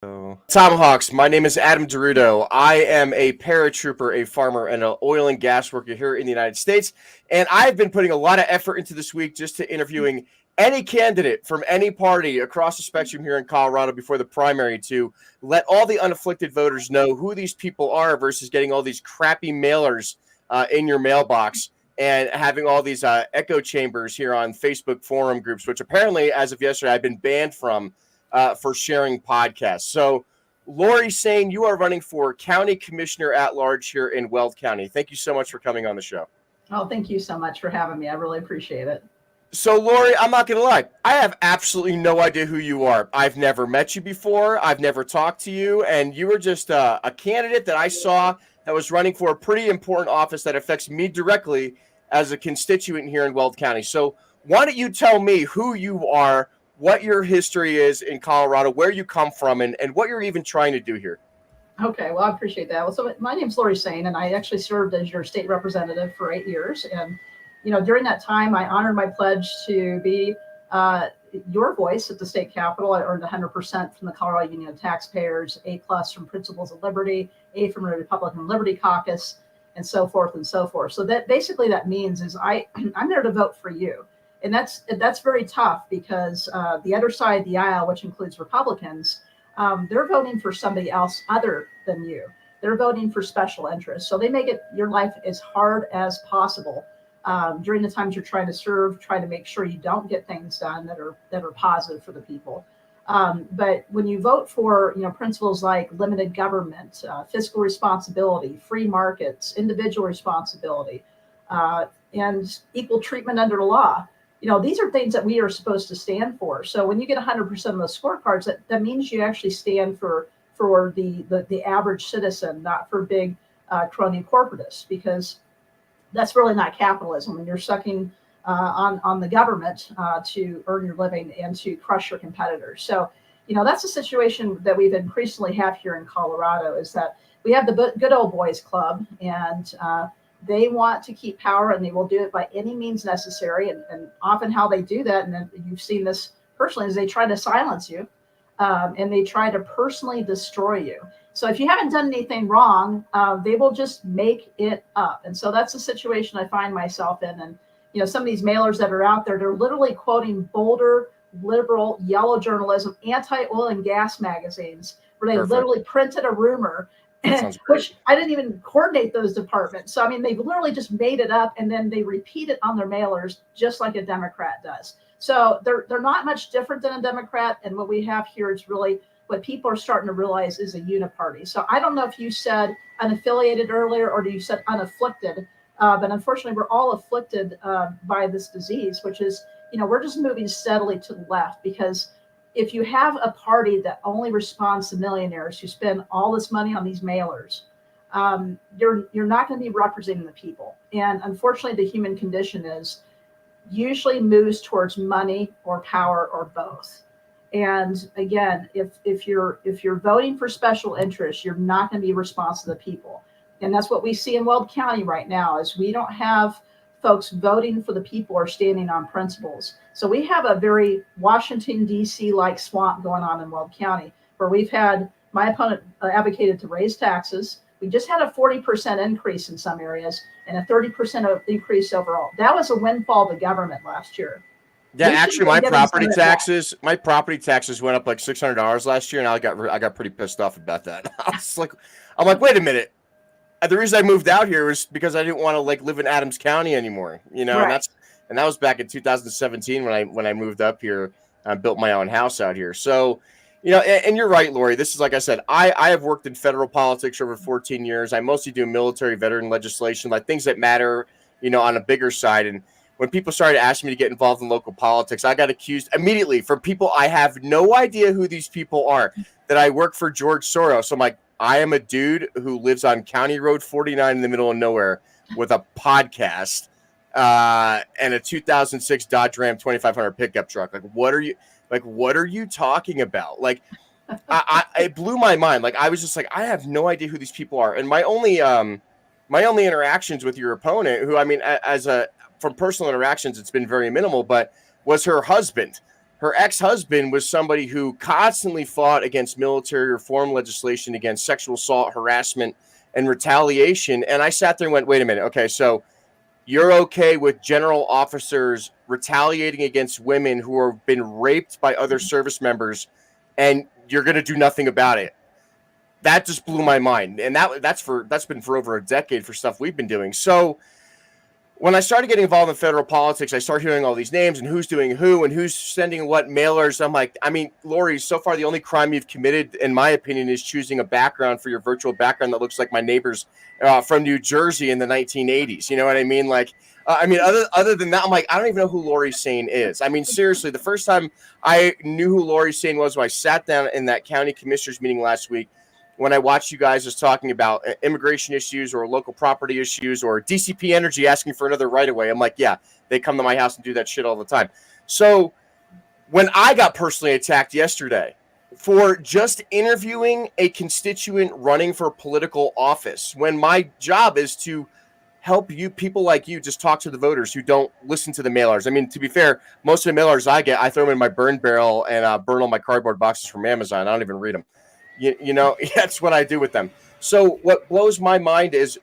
Tomahawks, my name is Adam Derudo. I am a paratrooper, a farmer, and an oil and gas worker here in the United States. And I've been putting a lot of effort into this week just to interviewing any candidate from any party across the spectrum here in Colorado before the primary to let all the unafflicted voters know who these people are versus getting all these crappy mailers in your mailbox and having all these echo chambers here on Facebook forum groups, which apparently, as of yesterday, I've been banned from for sharing podcasts. So, Lori Saine, you are running for County Commissioner at Large here in Weld County. Thank you so much for coming on the show. Oh, thank you so much for having me. I really appreciate it. So, Lori, I'm not going to lie. I have absolutely no idea who you are. I've never met you before. I've never talked to you. And you were just a candidate that I saw that was running for a pretty important office that affects me directly as a constituent here in Weld County. So why don't you tell me who you are, what your history is in Colorado, where you come from, and what you're even trying to do here. Okay, well, I appreciate that. Well, so my name's Lori Saine, and I actually served as your state representative for 8 years. And, during that time, I honored my pledge to be your voice at the state capitol. I earned 100% from the Colorado Union of Taxpayers, A+ from Principles of Liberty, A from the Republican Liberty Caucus, and so forth and so forth. So that basically that means is I'm there to vote for you. And that's very tough because the other side of the aisle, which includes Republicans, they're voting for somebody else other than you. They're voting for special interests. So they make it your life as hard as possible during the times you're trying to serve, trying to make sure you don't get things done that are positive for the people. But when you vote for principles like limited government, fiscal responsibility, free markets, individual responsibility, and equal treatment under the law, these are things that we are supposed to stand for. So when you get 100% of the scorecards, that means you actually stand for the average citizen, not for big crony corporatists, because that's really not capitalism. And you're sucking on the government to earn your living and to crush your competitors. So, that's a situation that we've increasingly have here in Colorado, is that we have the good old boys club, and they want to keep power, and they will do it by any means necessary. And often how they do that, and you've seen this personally, is they try to silence you, and they try to personally destroy you. So if you haven't done anything wrong, they will just make it up. And so that's the situation I find myself in. And some of these mailers that are out there, they're literally quoting Boulder, liberal, yellow journalism, anti-oil and gas magazines, where they literally printed a rumor, which I didn't even coordinate those departments. So, they've literally just made it up, and then they repeat it on their mailers, just like a Democrat does. So they're not much different than a Democrat. And what we have here is really what people are starting to realize is a uniparty. So I don't know if you said unaffiliated earlier, or you said unafflicted, but unfortunately we're all afflicted by this disease, which is, we're just moving steadily to the left, because if you have a party that only responds to millionaires who spend all this money on these mailers, you're not going to be representing the people. And unfortunately, the human condition is usually moves towards money or power or both. And again, if you're voting for special interests, you're not going to be responsive to the people. And that's what we see in Weld County right now, is we don't have folks voting for the people or standing on principles. So we have a very Washington, D.C. like swamp going on in Weld County, where we've had, my opponent advocated to raise taxes. We just had a 40% increase in some areas and a 30% increase overall. That was a windfall to government last year. Yeah, actually, my property taxes went up like $600 last year, and I got pretty pissed off about that. I'm like, wait a minute. The reason I moved out here was because I didn't want to live in Adams County anymore, right. and that was back in 2017 when I moved up here and built my own house out here. So, and you're right, Lori. This is, like I said, I have worked in federal politics for over 14 years. I mostly do military veteran legislation, like things that matter, on a bigger side. And when people started asking me to get involved in local politics, I got accused immediately from people I have no idea who these people are, that I work for George Soros. So I'm like, I am a dude who lives on County Road 49 in the middle of nowhere with a podcast and a 2006 Dodge Ram 2500 pickup truck. What are you talking about? It blew my mind. I was just like, I have no idea who these people are. And my only interactions with your opponent, who, from personal interactions, it's been very minimal, but was her husband. her ex-husband was somebody who constantly fought against military reform legislation, against sexual assault, harassment, and retaliation. And I sat there and went, wait a minute. Okay, so you're okay with general officers retaliating against women who have been raped by other service members, and you're going to do nothing about it. That just blew my mind. And that's been for over a decade for stuff we've been doing. So when I started getting involved in federal politics, I started hearing all these names and who's doing who and who's sending what mailers. I'm like, I mean, Lori, so far the only crime you've committed, in my opinion, is choosing a background for your virtual background that looks like my neighbors from New Jersey in the 1980s. You know what I mean? Like, other than that, I'm like, I don't even know who Lori Saine is. I mean, seriously, the first time I knew who Lori Saine was when I sat down in that county commissioners meeting last week, when I watched you guys just talking about immigration issues or local property issues or DCP Energy asking for another right-of-way. I'm like, yeah, they come to my house and do that shit all the time. So when I got personally attacked yesterday for just interviewing a constituent running for political office, when my job is to help you, people like you, just talk to the voters who don't listen to the mailers. I mean, to be fair, most of the mailers I get, I throw them in my burn barrel and burn all my cardboard boxes from Amazon. I don't even read them. You know, that's what I do with them. So what blows my mind is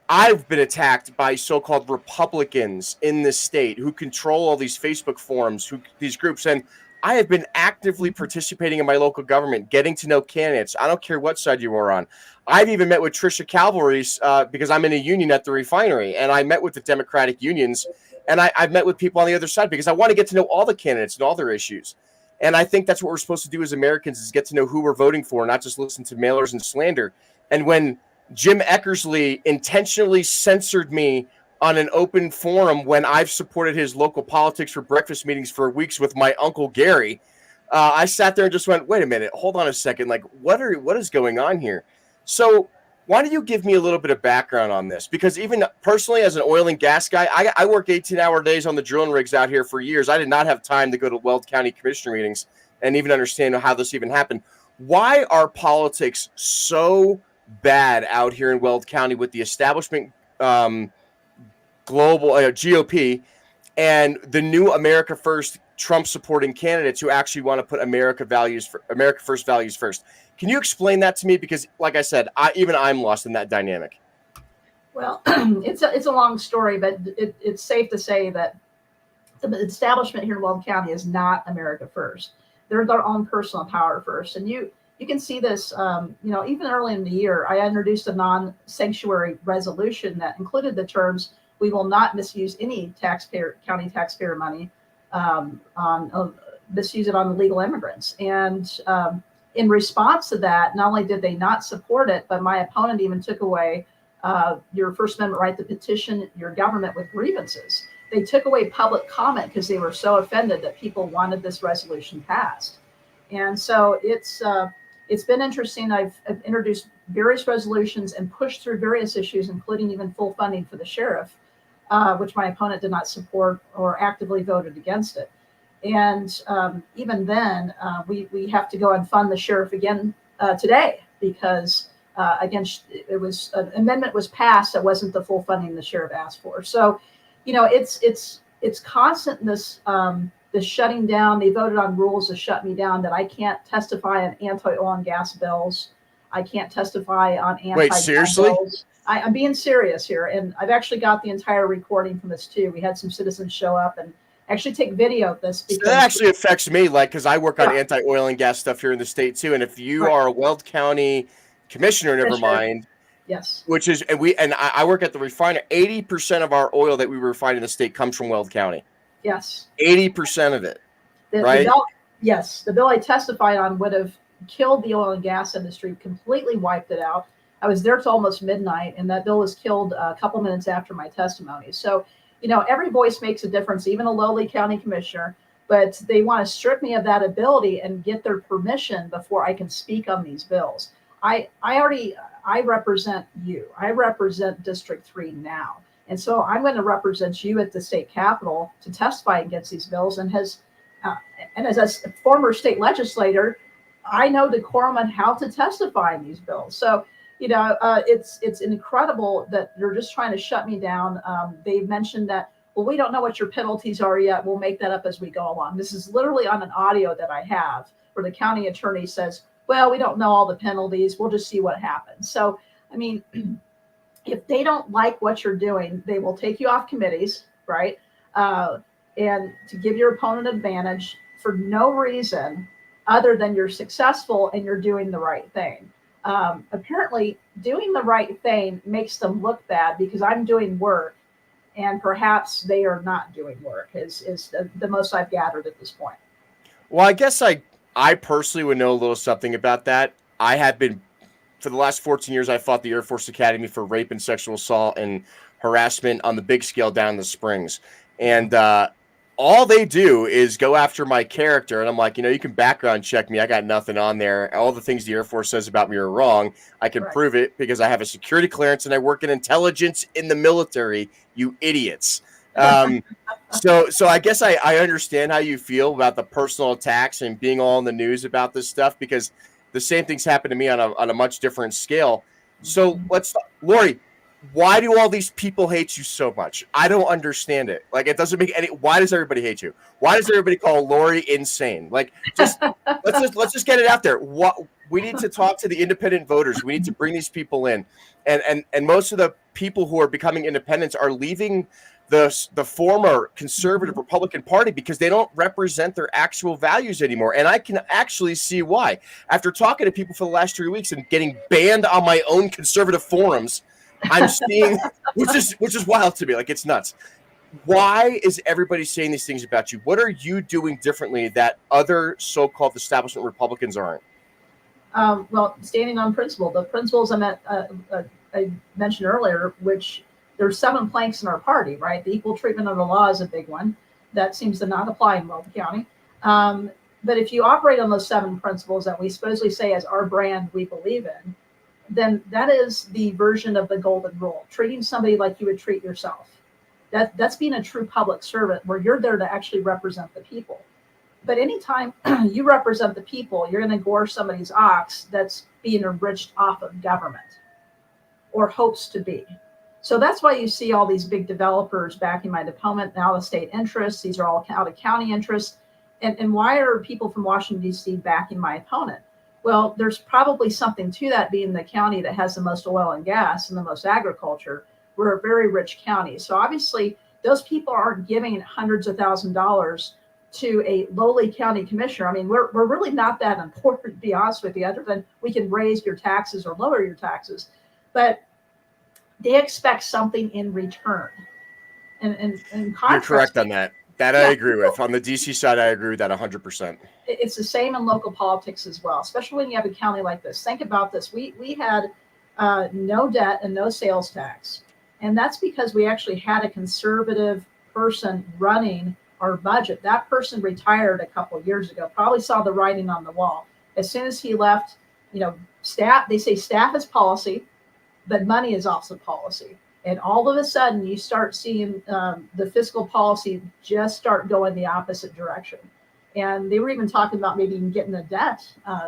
I've been attacked by so-called Republicans in this state who control all these Facebook forums, these groups. And I have been actively participating in my local government, getting to know candidates. I don't care what side you are on. I've even met with Tricia Calvary's because I'm in a union at the refinery. And I met with the Democratic unions. And I've met with people on the other side because I want to get to know all the candidates and all their issues. And I think that's what we're supposed to do as Americans, is get to know who we're voting for, not just listen to mailers and slander. And when Jim Eckersley intentionally censored me on an open forum when I've supported his local politics for breakfast meetings for weeks with my Uncle Gary, I sat there and just went, wait a minute, hold on a second. Like, what is going on here? So why don't you give me a little bit of background on this? Because even personally, as an oil and gas guy, I worked 18-hour days on the drilling rigs out here for years. I did not have time to go to Weld County Commissioner meetings and even understand how this even happened. Why are politics so bad out here in Weld County with the establishment, global GOP, and the new America First Trump supporting candidates who actually want to put America First values first? Can you explain that to me? Because, like I said, I'm lost in that dynamic. Well, it's a long story, but it's safe to say that the establishment here in Weld County is not America First. They're their own personal power first, and you can see this. Even early in the year, I introduced a non-sanctuary resolution that included the terms: "We will not misuse any county taxpayer money misuse it on illegal immigrants." And in response to that, not only did they not support it, but my opponent even took away your First Amendment right to petition your government with grievances. They took away public comment because they were so offended that people wanted this resolution passed. And so it's been interesting. I've introduced various resolutions and pushed through various issues, including even full funding for the sheriff, which my opponent did not support or actively voted against it. And even then, we have to go and fund the sheriff again today because, again, an amendment was passed that wasn't the full funding the sheriff asked for. So, it's constant this shutting down. They voted on rules to shut me down, that I can't testify on anti-oil and gas bills. I can't testify on anti-gun Wait, seriously? bills. I'm being serious here, and I've actually got the entire recording from this too. We had some citizens show up and actually take video of this. Because that actually affects me, because I work on anti-oil and gas stuff here in the state too. And if you are a Weld County Commissioner, never mind. Yes. Which is, I work at the refiner. 80% of our oil that we refine in the state comes from Weld County. Yes. 80% of it. Right? The bill I testified on would have killed the oil and gas industry, completely wiped it out. I was there till almost midnight, and that bill was killed a couple minutes after my testimony. So, every voice makes a difference, even a lowly county commissioner, but they want to strip me of that ability and get their permission before I can speak on these bills. I represent you. I represent District 3 now. And so I'm going to represent you at the state capitol to testify against these bills. And as a former state legislator, I know decorum on how to testify in these bills. So, it's incredible that they're just trying to shut me down. They've mentioned that, well, we don't know what your penalties are yet. We'll make that up as we go along. This is literally on an audio that I have where the county attorney says, well, we don't know all the penalties. We'll just see what happens. So, I mean, if they don't like what you're doing, they will take you off committees, right? And to give your opponent advantage for no reason other than you're successful and you're doing the right thing. Apparently, doing the right thing makes them look bad because I'm doing work and perhaps they are not doing work is the most I've gathered at this point. Well, I guess I personally would know a little something about that. I have been, for the last 14 years, I fought the Air Force Academy for rape and sexual assault and harassment on the big scale down in the Springs. And all they do is go after my character. And I'm like, you can background check me. I got nothing on there. All the things the Air Force says about me are wrong. I can prove it because I have a security clearance and I work in intelligence in the military, you idiots. So I guess I understand how you feel about the personal attacks and being all in the news about this stuff, because the same things happen to me on a much different scale. So Lori, why do all these people hate you so much? I don't understand it. Like, it doesn't make any. Why does everybody hate you? Why does everybody call Lori insane? Like, let's just get it out there. We need to talk to the independent voters. We need to bring these people in, and most of the people who are becoming independents are leaving the former conservative Republican Party because they don't represent their actual values anymore. And I can actually see why. After talking to people for the last 3 weeks and getting banned on my own conservative forums, I'm seeing, which is wild to me. Like, it's nuts. Why is everybody saying these things about you? What are you doing differently that other so-called establishment Republicans aren't? Well, standing on principle. The principles I mentioned earlier, which there's 7 planks in our party, right? The equal treatment of the law is a big one. That seems to not apply in Weld County. But if you operate on those 7 principles that we supposedly say as our brand we believe in, then that is the version of the golden rule, treating somebody like you would treat yourself. That's being a true public servant where you're there to actually represent the people. But anytime you represent the people, you're going to gore somebody's ox that's being enriched off of government or hopes to be. So that's why you see all these big developers backing my opponent, now the state interests. These are all out of county interests. And why are people from Washington, D.C. backing my opponent? Well, there's probably something to that, being the county that has the most oil and gas and the most agriculture. We're a very rich county. So obviously, those people aren't giving hundreds of thousands of dollars to a lowly county commissioner. I mean, we're really not that important, to be honest with you, other than we can raise your taxes or lower your taxes. But they expect something in return. And you're correct on that. That I agree with. On the DC side, I agree with that 100%. It's the same in local politics as well, especially when you have a county like this. Think about this. We had no debt and no sales tax. And that's because we actually had a conservative person running our budget. That person retired a couple of years ago, probably saw the writing on the wall. As soon as he left, staff, they say staff is policy, but money is also policy. And all of a sudden, you start seeing the fiscal policy just start going the opposite direction. And they were even talking about maybe even getting a debt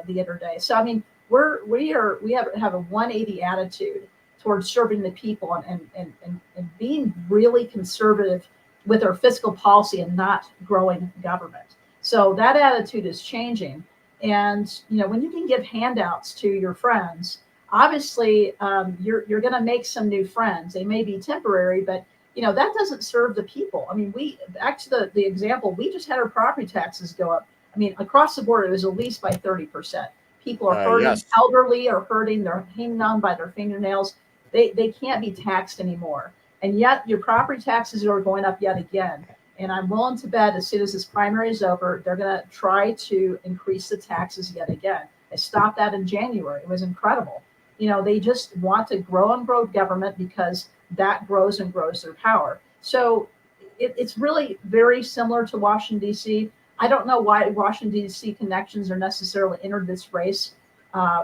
the other day. So I mean, we have a 180 attitude towards serving the people and being really conservative with our fiscal policy and not growing government. So that attitude is changing. And when you can give handouts to your friends, obviously, you're going to make some new friends. They may be temporary, but that doesn't serve the people. I mean, back to the example, we just had our property taxes go up. I mean, across the board, it was at least by 30%. People are hurting. Yes. Elderly are hurting. They're hanging on by their fingernails. They can't be taxed anymore. And yet your property taxes are going up yet again. And I'm willing to bet as soon as this primary is over, they're going to try to increase the taxes yet again. I stopped that in January. It was incredible. They just want to grow and grow government because that grows and grows their power. So it's really very similar to Washington, D.C. I don't know why Washington, D.C. connections are necessarily entered this race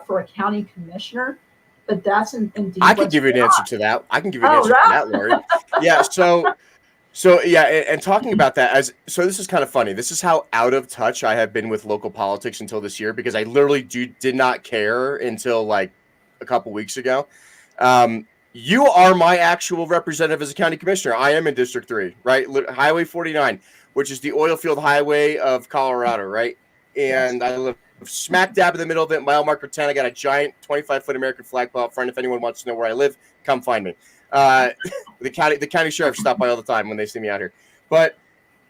for a county commissioner, but that's indeed. I can give you an answer to that. I can give you an answer to that, Lori. Yeah. So yeah, and talking about that, so this is kind of funny. This is how out of touch I have been with local politics until this year, because I literally did not care until like a couple weeks ago. You are my actual representative as a county commissioner. I am in District 3, right? Highway 49, which is the oil field highway of Colorado, right? And I live smack dab in the middle of it, mile marker 10. I got a giant 25-foot American flag pole out front. If anyone wants to know where I live, come find me. The county sheriff stop by all the time when they see me out here. But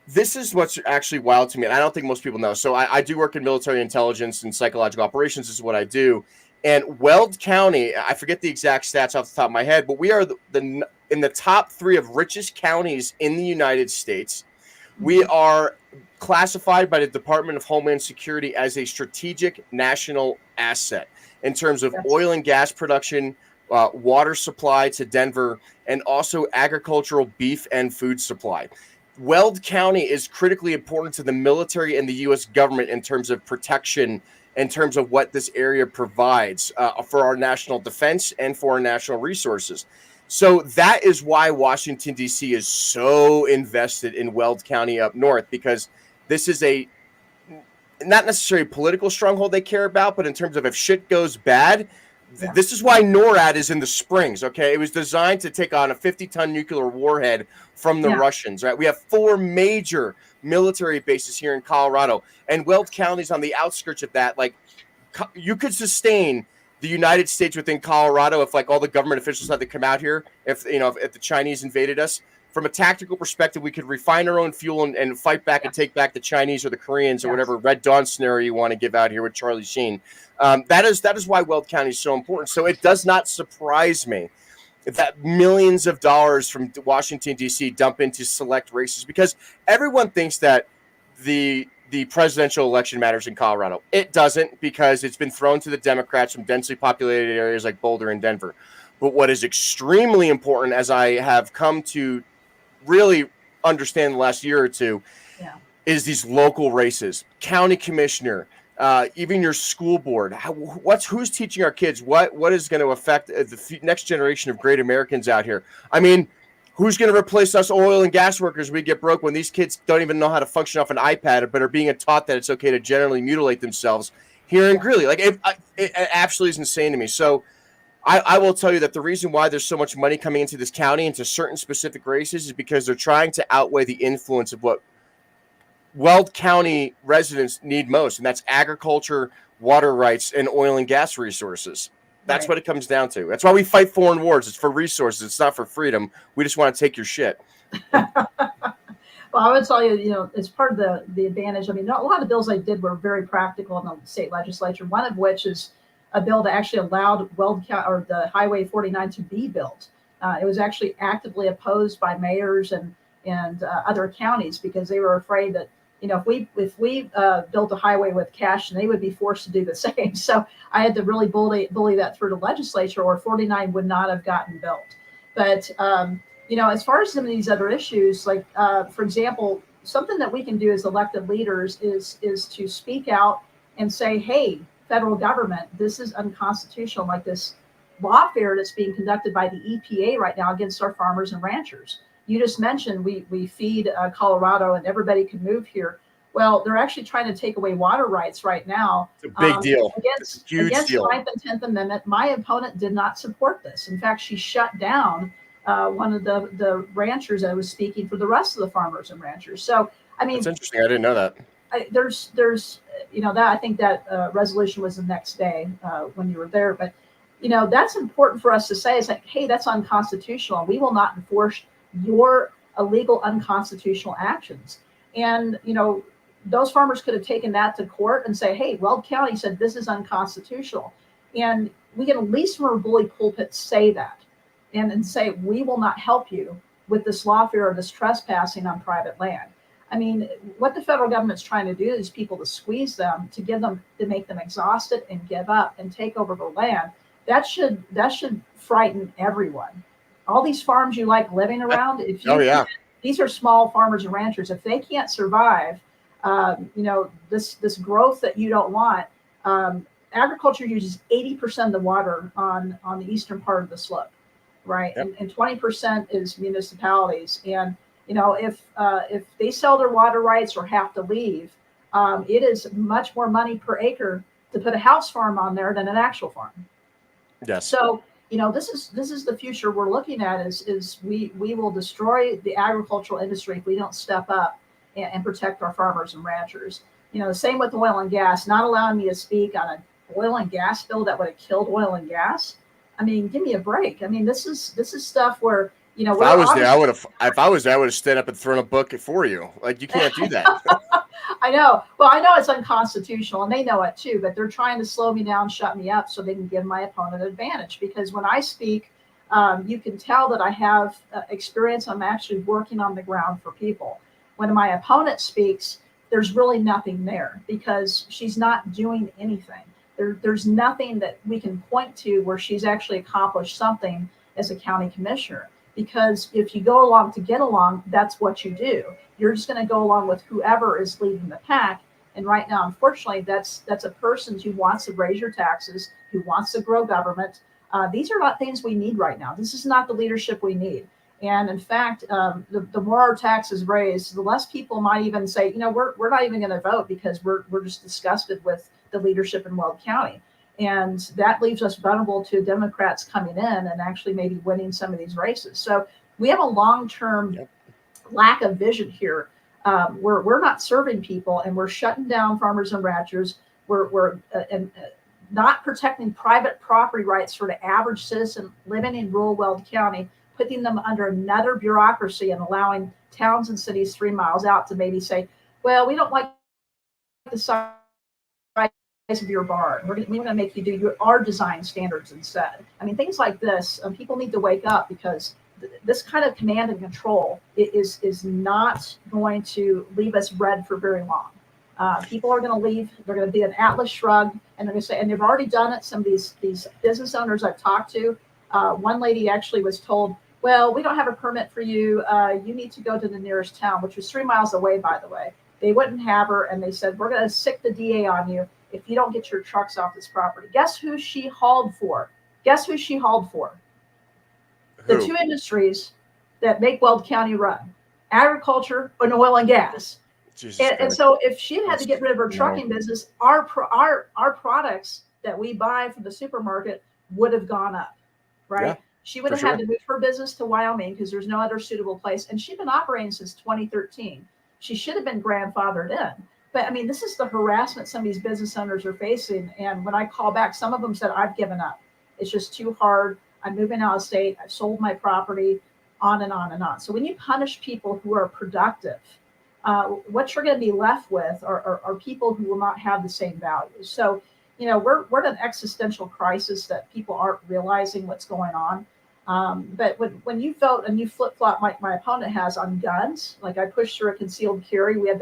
this is what's actually wild to me, and I don't think most people know. So I do work in military intelligence and psychological operations. This is what I do. And Weld County, I forget the exact stats off the top of my head, but we are in the top 3 of richest counties in the United States. We are classified by the Department of Homeland Security as a strategic national asset in terms of oil and gas production, water supply to Denver, and also agricultural beef and food supply. Weld County is critically important to the military and the U.S. government in terms of protection, in terms of what this area provides for our national defense and for our national resources. So that is why Washington, D.C. is so invested in Weld County up north, because this is a not necessarily political stronghold they care about, but in terms of if shit goes bad, this is why NORAD is in the Springs, okay? It was designed to take on a 50-ton nuclear warhead from the Russians, right? We have 4 major military bases here in Colorado, and Weld County's on the outskirts of that. Like, you could sustain the United States within Colorado if, like, all the government officials had to come out here, if the Chinese invaded us. From a tactical perspective, we could refine our own fuel and fight back and take back the Chinese or the Koreans or whatever Red Dawn scenario you want to give out here with Charlie Sheen. That is why Weld County is so important. So it does not surprise me that millions of dollars from Washington, D.C. dump into select races, because everyone thinks that the presidential election matters in Colorado. It doesn't, because it's been thrown to the Democrats from densely populated areas like Boulder and Denver. But what is extremely important, as I have come to really understand the last year or two, is these local races, county commissioner, even your school board. Who's teaching our kids? What is going to affect the next generation of great Americans out here? I mean, who's going to replace us oil and gas workers when we get broke, when these kids don't even know how to function off an iPad, but are being taught that it's okay to generally mutilate themselves here in Greeley? Like, it absolutely is insane to me. So I will tell you that the reason why there's so much money coming into this county, into certain specific races, is because they're trying to outweigh the influence of what Weld County residents need most, and that's agriculture, water rights, and oil and gas resources. That's what it comes down to. That's why we fight foreign wars. It's for resources. It's not for freedom. We just want to take your shit. Well, I would tell you, it's part of the advantage. I mean, a lot of the bills I did were very practical in the state legislature, one of which is a bill that actually allowed Weld County, or the Highway 49, to be built. It was actually actively opposed by mayors and other counties, because they were afraid that, if we built a highway with cash, and they would be forced to do the same. So I had to really bully that through the legislature, or 49 would not have gotten built. But as far as some of these other issues, like for example, something that we can do as elected leaders is to speak out and say, hey, federal government, this is unconstitutional, like this lawfare that's being conducted by the EPA right now against our farmers and ranchers. You just mentioned we feed Colorado and everybody can move here. Well, they're actually trying to take away water rights right now. It's a big deal. Against the 9th and 10th Amendment. My opponent did not support this. In fact, she shut down one of the ranchers that was speaking for the rest of the farmers and ranchers. So, I mean, that's interesting. I didn't know that. There's that I think that resolution was the next day when you were there, but that's important for us to say, is like, hey, that's unconstitutional. We will not enforce your illegal unconstitutional actions. And those farmers could have taken that to court and say, hey, Weld County said this is unconstitutional, and we can at least from a bully pulpit say that and say, we will not help you with this lawfare or this trespassing on private land. I mean, what the federal government's trying to do is people to squeeze them, to make them exhausted and give up and take over the land. That should frighten everyone. All these farms you like living around, these are small farmers and ranchers. If they can't survive, this growth that you don't want, agriculture uses 80% of the water on the eastern part of the slope, right? Yep. And 20% is municipalities. And if they sell their water rights or have to leave, it is much more money per acre to put a house farm on there than an actual farm. Yes. So this is the future we're looking at. Is we will destroy the agricultural industry if we don't step up and protect our farmers and ranchers. The same with oil and gas. Not allowing me to speak on an oil and gas bill that would have killed oil and gas. I mean, give me a break. I mean, this is stuff where if I was there, I would have. If I was there, I would have stood up and thrown a book for you. Like, you can't do that. I know. Well, I know it's unconstitutional, and they know it too. But they're trying to slow me down, shut me up, so they can give my opponent an advantage. Because when I speak, you can tell that I have experience. I'm actually working on the ground for people. When my opponent speaks, there's really nothing there because she's not doing anything. There's nothing that we can point to where she's actually accomplished something as a county commissioner. Because if you go along to get along, that's what you do. You're just going to go along with whoever is leading the pack. And right now, unfortunately, that's a person who wants to raise your taxes, who wants to grow government. These are not things we need right now. This is not the leadership we need. And in fact, the more our taxes raised, the less people might even say, we're not even going to vote because we're just disgusted with the leadership in Weld County. And that leaves us vulnerable to Democrats coming in and actually maybe winning some of these races. So we have a long-term lack of vision here. We're not serving people, and we're shutting down farmers and ranchers. We're not protecting private property rights for the average citizen living in rural Weld County, putting them under another bureaucracy and allowing towns and cities 3 miles out to maybe say, well, we don't like the size of your barn. We're going to make you do our design standards instead. I mean, things like this, people need to wake up because this kind of command and control is not going to leave us red for very long. People are going to leave. They're going to be an Atlas shrug, and they're going to say, and they've already done it. Some of these business owners I've talked to, one lady actually was told, well, we don't have a permit for you. You need to go to the nearest town, which was 3 miles away, by the way. They wouldn't have her, and they said, we're going to sick the DA on you if you don't get your trucks off this property. Guess who she hauled for? Guess who she hauled for? Who? The two industries that make Weld County run: agriculture and oil and gas. And so if she had to get rid of her trucking business, our products that we buy from the supermarket would have gone up, right? Yeah, she would have had to move her business to Wyoming because there's no other suitable place. And she's been operating since 2013. She should have been grandfathered in. But I mean, this is the harassment some of these business owners are facing. And when I call back, some of them said, I've given up. It's just too hard. I'm moving out of state. I've sold my property, on and on and on. So when you punish people who are productive, what you're going to be left with are people who will not have the same values. So, we're in an existential crisis that people aren't realizing what's going on. But when you vote and you flip-flop like my opponent has on guns, like I pushed through a concealed carry, we had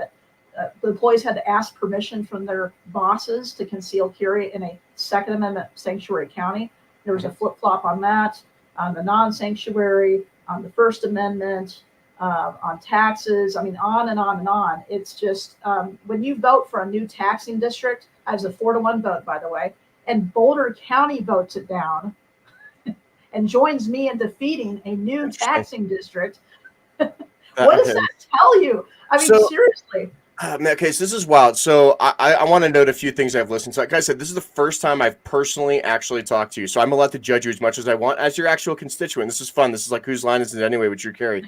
the employees had to ask permission from their bosses to conceal carry in a Second Amendment sanctuary county. There was a flip-flop on that, on the non-sanctuary, on the First Amendment, on taxes. I mean, on and on and on. It's just when you vote for a new taxing district, I was a 4-1 vote, by the way, and Boulder County votes it down and joins me in defeating a new taxing district. What does that tell you? I mean, seriously. Okay, so this is wild. So I want to note a few things I've listened to. Like I said, this is the first time I've personally actually talked to you. So I'm allowed to judge you as much as I want as your actual constituent. This is fun. This is like, whose line is it anyway with Drew Carey?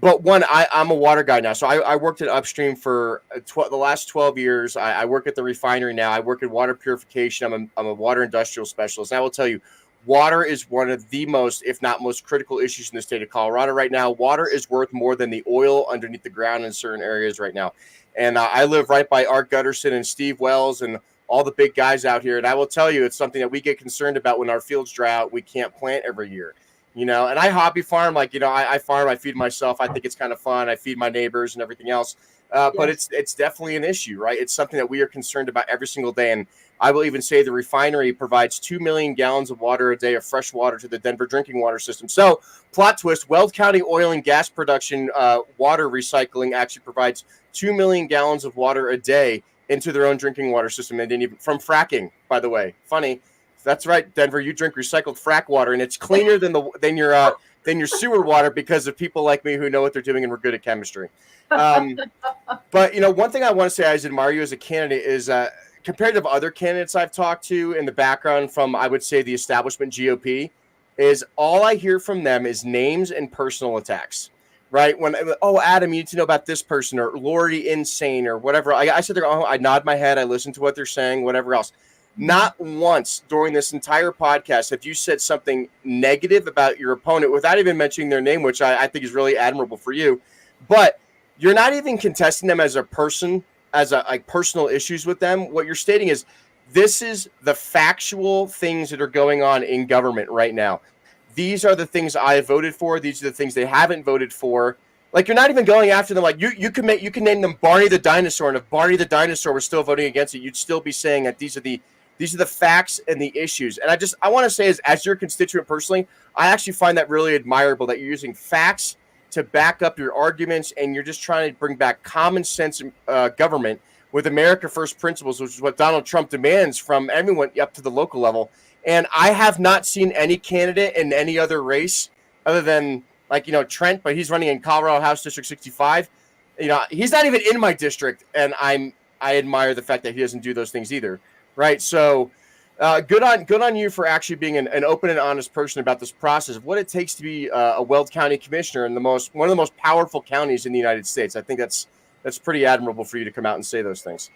But one, I'm a water guy now. So I worked at Upstream for the last 12 years. I work at the refinery now. I work in water purification. I'm a water industrial specialist. And I will tell you, water is one of the most, if not most critical issues in the state of Colorado right now. Water is worth more than the oil underneath the ground in certain areas right now. And I live right by Art Gutterson and Steve Wells and all the big guys out here. And I will tell you, it's something that we get concerned about when our fields dry out. We can't plant every year, and I hobby farm. Like, I farm, I feed myself. I think it's kind of fun. I feed my neighbors and everything else. But it's definitely an issue, right? It's something that we are concerned about every single day. And I will even say the refinery provides 2 million gallons of water a day of fresh water to the Denver drinking water system. So, plot twist, Weld County oil and gas production water recycling actually provides 2 million gallons of water a day into their own drinking water system. And then even from fracking, by the way. Funny. That's right, Denver, you drink recycled frack water, and it's cleaner than your sewer water because of people like me who know what they're doing and we're good at chemistry. But, one thing I want to say I admire you as a candidate is compared to other candidates I've talked to in the background from, I would say, the establishment GOP, is all I hear from them is names and personal attacks. Right? When, oh, Adam, you need to know about this person, or Lori Insane, or whatever. I sit there, I nod my head, I listen to what they're saying, whatever else. Not once during this entire podcast have you said something negative about your opponent without even mentioning their name, which I think is really admirable for you. But you're not even contesting them as a person, as like personal issues with them. What you're stating is this is the factual things that are going on in government right now. These are the things I voted for. These are the things they haven't voted for. Like, you're not even going after them. Like, you can name them Barney the dinosaur, and if Barney the dinosaur was still voting against it, you'd still be saying that these are the facts and the issues. And I want to say, as your constituent personally, I actually find that really admirable that you're using facts to back up your arguments, and you're just trying to bring back common sense government with America First principles, which is what Donald Trump demands from everyone up to the local level. And I have not seen any candidate in any other race other than, like, Trent, but he's running in Colorado House District 65. He's not even in my district, and I admire the fact that he doesn't do those things either. Right. So good on you for actually being an open and honest person about this process of what it takes to be a Weld County Commissioner in one of the most powerful counties in the United States. I think that's pretty admirable for you to come out and say those things.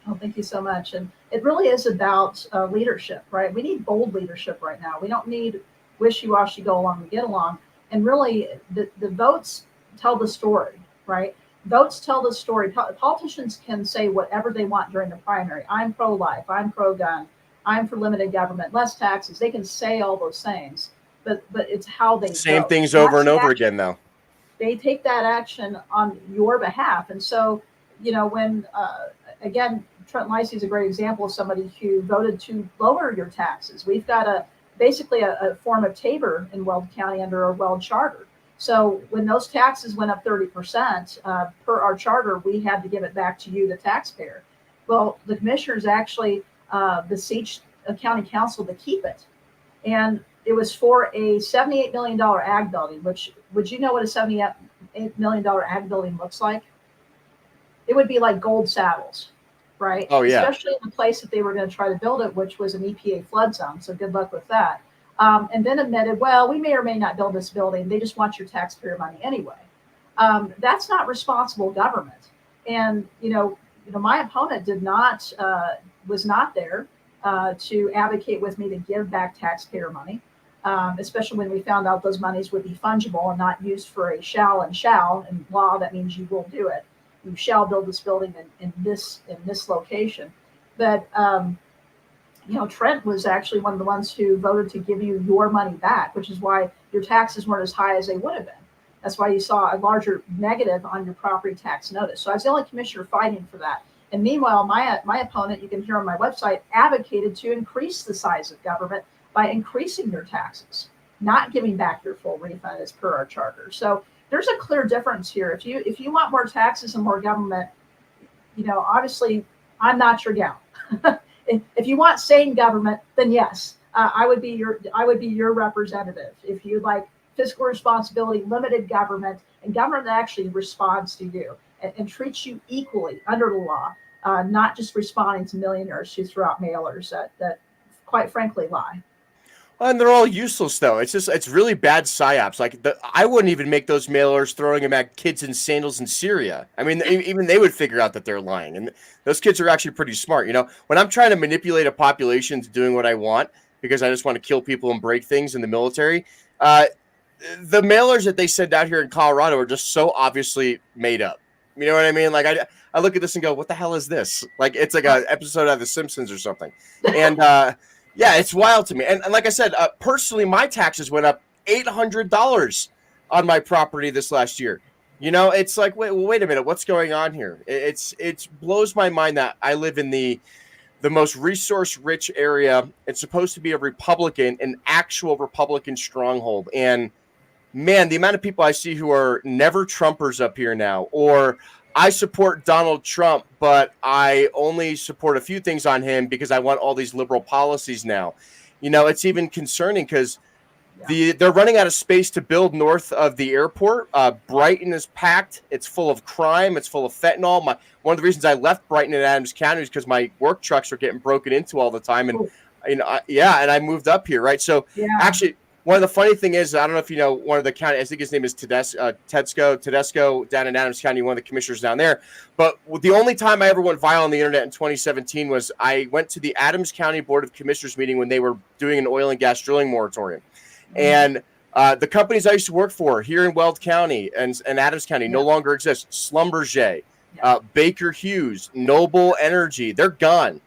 Oh, thank you so much. And it really is about leadership, right? We need bold leadership right now. We don't need wishy-washy, go along and get along. And really, the votes tell the story, right? Votes tell the story. Politicians can say whatever they want during the primary. I'm pro-life. I'm pro-gun. I'm for limited government, less taxes. They can say all those things, but it's how they same vote. Things over and over again, though. They take that action on your behalf. And so, when, again, Trent Lacey is a great example of somebody who voted to lower your taxes. We've got basically a form of Tabor in Weld County under our Weld charter. So when those taxes went up 30% per our charter, we had to give it back to you, the taxpayer. Well, the commissioners actually beseeched a county council to keep it. And it was for a $78 million ag building, which, would you know what a $78 million ag building looks like? It would be like gold saddles, right? Oh, yeah. Especially in the place that they were going to try to build it, which was an EPA flood zone. So good luck with that. And then admitted, well, we may or may not build this building. They just want your taxpayer money anyway. That's not responsible government. And, my opponent was not there to advocate with me to give back taxpayer money, especially when we found out those monies would be fungible and not used for a shall. And law, that means you will do it. You shall build this building in this location. But Trent was actually one of the ones who voted to give you your money back, which is why your taxes weren't as high as they would have been. That's why you saw a larger negative on your property tax notice. So I was the only commissioner fighting for that. And meanwhile, my opponent, you can hear on my website, advocated to increase the size of government by increasing your taxes, not giving back your full refund as per our charter. So there's a clear difference here. If you want more taxes and more government, obviously I'm not your gal. If you want sane government, then yes, I would be your representative. If you like fiscal responsibility, limited government, and government that actually responds to you and treats you equally under the law, not just responding to millionaires who throw out mailers that quite frankly lie. And they're all useless, though. It's really bad psyops. Like, I wouldn't even make those mailers throwing them at kids in sandals in Syria. I mean, even they would figure out that they're lying. And those kids are actually pretty smart. When I'm trying to manipulate a population to doing what I want because I just want to kill people and break things in the military, the mailers that they send out here in Colorado are just so obviously made up. You know what I mean? Like, I look at this and go, what the hell is this? Like, it's like an episode of The Simpsons or something. And, yeah, it's wild to me. And like I said, personally, my taxes went up $800 on my property this last year. It's like, wait a minute, what's going on here? It blows my mind that I live in the most resource-rich area. It's supposed to be an actual Republican stronghold. And man, the amount of people I see who are never Trumpers up here now, or I support Donald Trump, but I only support a few things on him because I want all these liberal policies now. It's even concerning because They're running out of space to build north of the airport. Brighton is packed. It's full of crime. It's full of fentanyl. One of the reasons I left Brighton and Adams County is because my work trucks are getting broken into all the time. And and I moved up here, right? So actually, one of the funny thing is, I don't know if you know one of the county. I think his name is Tedesco down in Adams County, one of the commissioners down there. But the only time I ever went viral on the internet in 2017 was I went to the Adams County Board of Commissioners meeting when they were doing an oil and gas drilling moratorium. And the companies I used to work for here in Weld County and Adams County no longer exist. Schlumberger, Baker Hughes, Noble Energy, they're gone.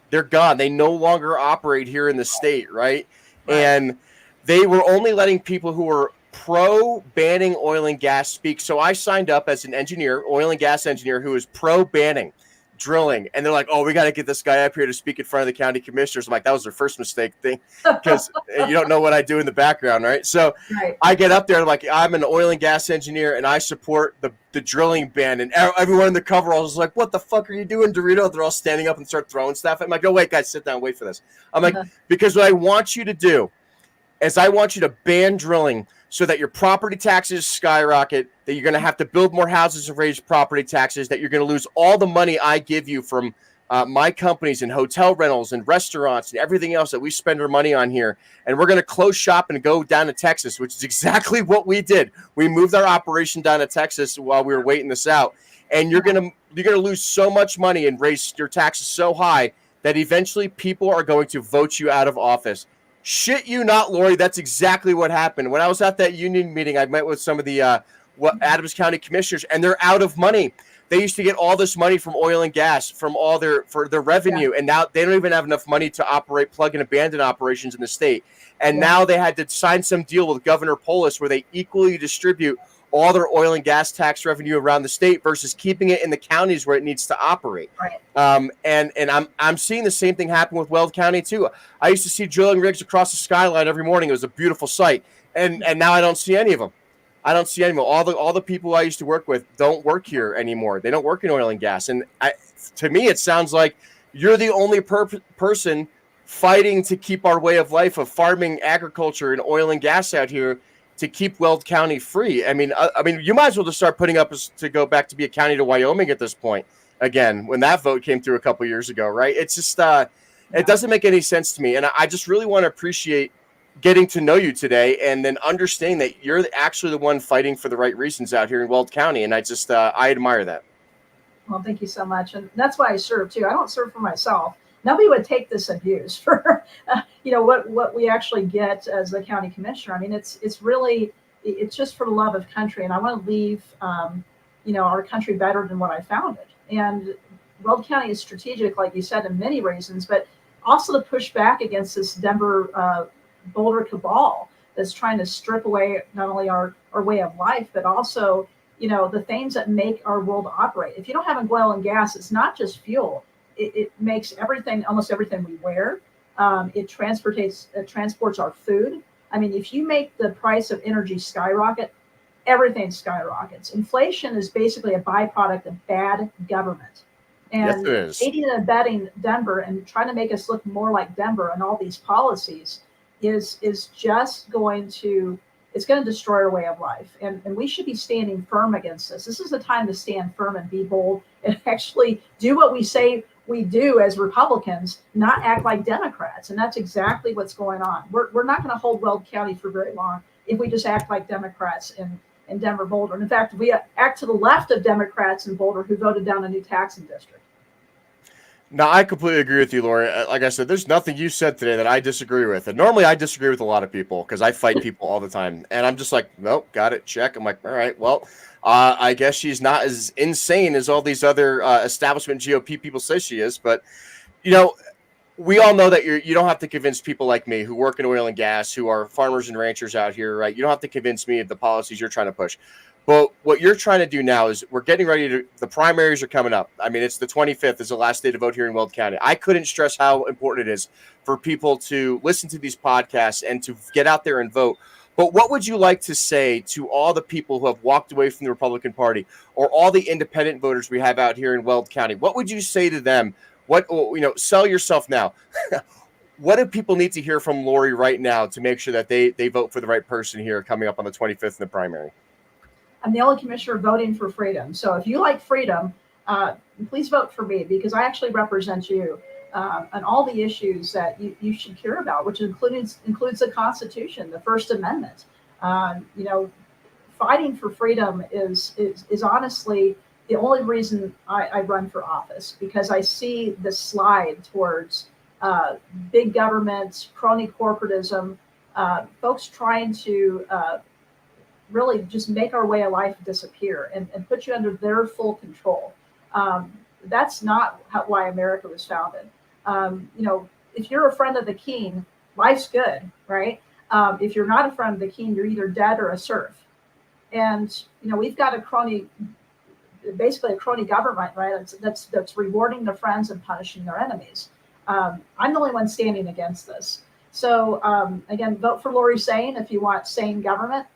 They're gone. They no longer operate here in the state, right? And they were only letting people who were pro-banning oil and gas speak. So I signed up as an engineer, oil and gas engineer, who was pro-banning drilling, and they're like, oh, we got to get this guy up here to speak in front of the county commissioners. I'm like, that was their first mistake thing, because you don't know what I do in the background, right? So I get up there, I'm like, I'm an oil and gas engineer and I support the drilling ban, and everyone in the coveralls is like, what the fuck are you doing, Dorito? They're all standing up and start throwing stuff. I'm like, oh wait, guys, sit down, wait for this. I'm like, because what I want you to do is I want you to ban drilling so that your property taxes skyrocket, that you're going to have to build more houses and raise property taxes, that you're going to lose all the money I give you from my companies and hotel rentals and restaurants and everything else that we spend our money on here. And we're going to close shop and go down to Texas, which is exactly what we did. We moved our operation down to Texas while we were waiting this out. And you're going to lose so much money and raise your taxes so high that eventually people are going to vote you out of office. Shit you not, Lori. That's exactly what happened. When I was at that union meeting, I met with some of the Adams County commissioners, and they're out of money. They used to get all this money from oil and gas, from all their revenue, and now they don't even have enough money to operate plug and abandon operations in the state. And now they had to sign some deal with Governor Polis where they equally distribute all their oil and gas tax revenue around the state versus keeping it in the counties where it needs to operate. And I'm seeing the same thing happen with Weld County too. I used to see drilling rigs across the skyline every morning. It was a beautiful sight. And now I don't see any of them. All the people I used to work with don't work here anymore. They don't work in oil and gas. And to me, it sounds like you're the only person fighting to keep our way of life of farming, agriculture, and oil and gas out here to keep Weld County free. I mean, you might as well just start putting up to go back to be a county to Wyoming at this point again, when that vote came through a couple years ago, right? It's just, it doesn't make any sense to me. And I just really want to appreciate getting to know you today and then understanding that you're actually the one fighting for the right reasons out here in Weld County. And I just, I admire that. Well, thank you so much. And that's why I serve too. I don't serve for myself. Nobody would take this abuse for, what we actually get as the county commissioner. I mean, it's just for the love of country. And I want to leave, our country better than what I found it. And Weld County is strategic, like you said, in many reasons, but also to push back against this Denver Boulder cabal that's trying to strip away not only our way of life, but also, the things that make our world operate. If you don't have oil and gas, it's not just fuel. It makes almost everything we wear. It transports our food. I mean, if you make the price of energy skyrocket, everything skyrockets. Inflation is basically a byproduct of bad government. And aiding and abetting Denver and trying to make us look more like Denver and all these policies is just going to destroy our way of life. And we should be standing firm against this. This is the time to stand firm and be bold and actually do what we say we do as Republicans, not act like Democrats. And that's exactly what's going on. We're not going to hold Weld County for very long if we just act like Democrats in Denver, Boulder. And in fact, we act to the left of Democrats in Boulder who voted down a new taxing district. No, I completely agree with you, Lori. Like I said, there's nothing you said today that I disagree with. And normally I disagree with a lot of people because I fight people all the time. And I'm just like, nope, got it, check. I'm like, all right, well, I guess she's not as insane as all these other establishment GOP people say she is. But, we all know that you don't have to convince people like me who work in oil and gas, who are farmers and ranchers out here, right? You don't have to convince me of the policies you're trying to push. But what you're trying to do now is we're getting ready to, the primaries are coming up. I mean, it's the 25th is the last day to vote here in Weld County. I couldn't stress how important it is for people to listen to these podcasts and to get out there and vote. But what would you like to say to all the people who have walked away from the Republican Party or all the independent voters we have out here in Weld County? What would you say to them? Sell yourself now. what do people need to hear from Lori right now to make sure that they vote for the right person here coming up on the 25th in the primary? I'm the only commissioner voting for freedom. So if you like freedom, please vote for me, because I actually represent you on all the issues that you should care about, which includes the Constitution, the First Amendment. Fighting for freedom is honestly the only reason I run for office, because I see the slide towards big government, crony corporatism, folks trying to really just make our way of life disappear and put you under their full control. That's not why America was founded. If you're a friend of the king, life's good, right? If you're not a friend of the king, you're either dead or a serf. And we've got basically a crony government, right? That's rewarding their friends and punishing their enemies. I'm the only one standing against this. So again, vote for Lori Saine if you want sane government.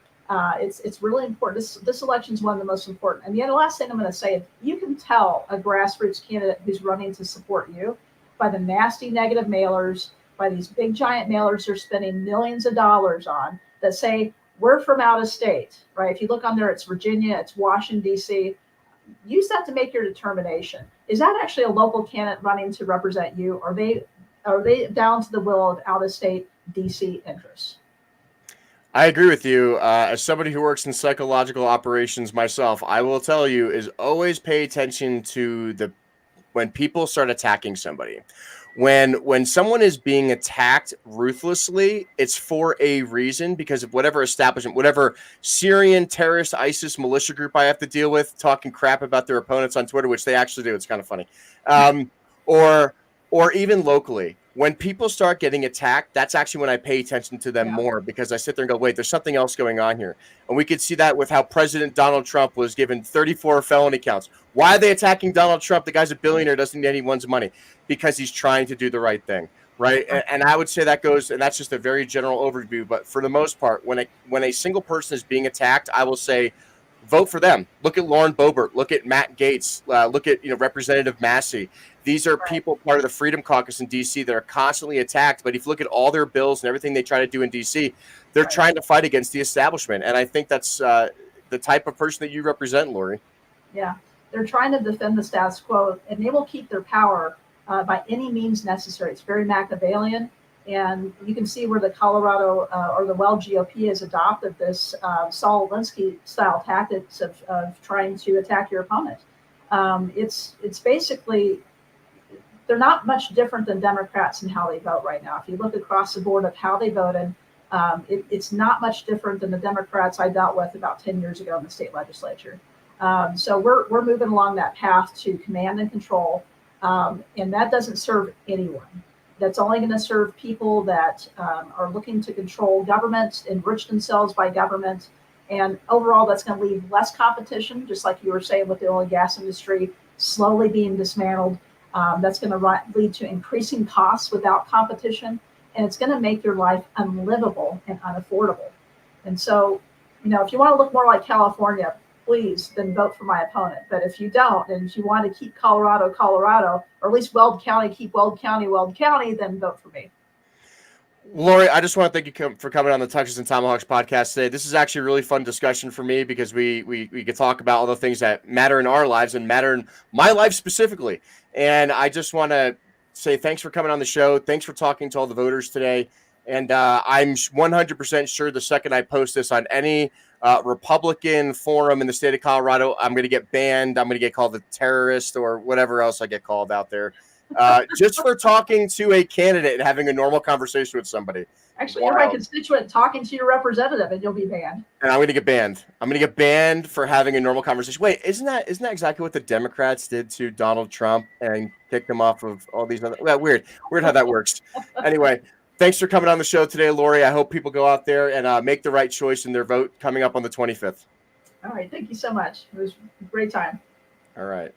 It's really important. This election is one of the most important. And the last thing I'm going to say is, you can tell a grassroots candidate who's running to support you by the nasty negative mailers, by these big giant mailers they're spending millions of dollars on that say, we're from out of state, right? If you look on there, it's Virginia, it's Washington, D.C. Use that to make your determination. Is that actually a local candidate running to represent you? Or are they down to the will of out of state D.C. interests? I agree with you. As somebody who works in psychological operations myself, I will tell you is always pay attention to when people start attacking somebody. When someone is being attacked ruthlessly, it's for a reason, because of whatever establishment, whatever Syrian terrorist ISIS militia group I have to deal with, talking crap about their opponents on Twitter, which they actually do. It's kind of funny. Or even locally, when people start getting attacked, that's actually when I pay attention to them more, because I sit there and go, wait, there's something else going on here. And we could see that with how President Donald Trump was given 34 felony counts. Why are they attacking Donald Trump? The guy's a billionaire, doesn't need anyone's money, because he's trying to do the right thing, right? And I would say that goes, and that's just a very general overview. But for the most part, when a single person is being attacked, I will say, vote for them. Look at Lauren Boebert. Look at Matt Gaetz. Look at Representative Massey. These are people part of the Freedom Caucus in D.C. that are constantly attacked. But if you look at all their bills and everything they try to do in D.C., they're trying to fight against the establishment. And I think that's the type of person that you represent, Lori. Yeah, they're trying to defend the status quo, and they will keep their power by any means necessary. It's very Machiavellian. And you can see where the Colorado or the Weld GOP has adopted this Saul Alinsky style tactics of trying to attack your opponent. It's basically, they're not much different than Democrats in how they vote right now. If you look across the board of how they voted, it's not much different than the Democrats I dealt with about 10 years ago in the state legislature. So we're moving along that path to command and control, and that doesn't serve anyone. That's only going to serve people that are looking to control government, enrich themselves by government. And overall, that's going to leave less competition, just like you were saying with the oil and gas industry slowly being dismantled. That's going to lead to increasing costs without competition. And it's going to make your life unlivable and unaffordable. And so, if you want to look more like California, please then vote for my opponent. But if you don't, and if you want to keep Colorado, or at least Weld County, keep Weld County, then vote for me. Lori, I just want to thank you for coming on the Touches and Tomahawks podcast today. This is actually a really fun discussion for me, because we could talk about all the things that matter in our lives and matter in my life specifically. And I just want to say thanks for coming on the show. Thanks for talking to all the voters today. And I'm 100% sure the second I post this on any Republican forum in the state of Colorado, I'm going to get banned. I'm going to get called a terrorist or whatever else I get called out there, just for talking to a candidate and having a normal conversation with somebody. Actually, you're my constituent talking to your representative, and you'll be banned. And I'm going to get banned. I'm going to get banned for having a normal conversation. Wait, isn't that exactly what the Democrats did to Donald Trump and kicked him off of all these other? Well, weird how that works. Anyway. Thanks for coming on the show today, Lori. I hope people go out there and make the right choice in their vote coming up on the 25th. All right. Thank you so much. It was a great time. All right.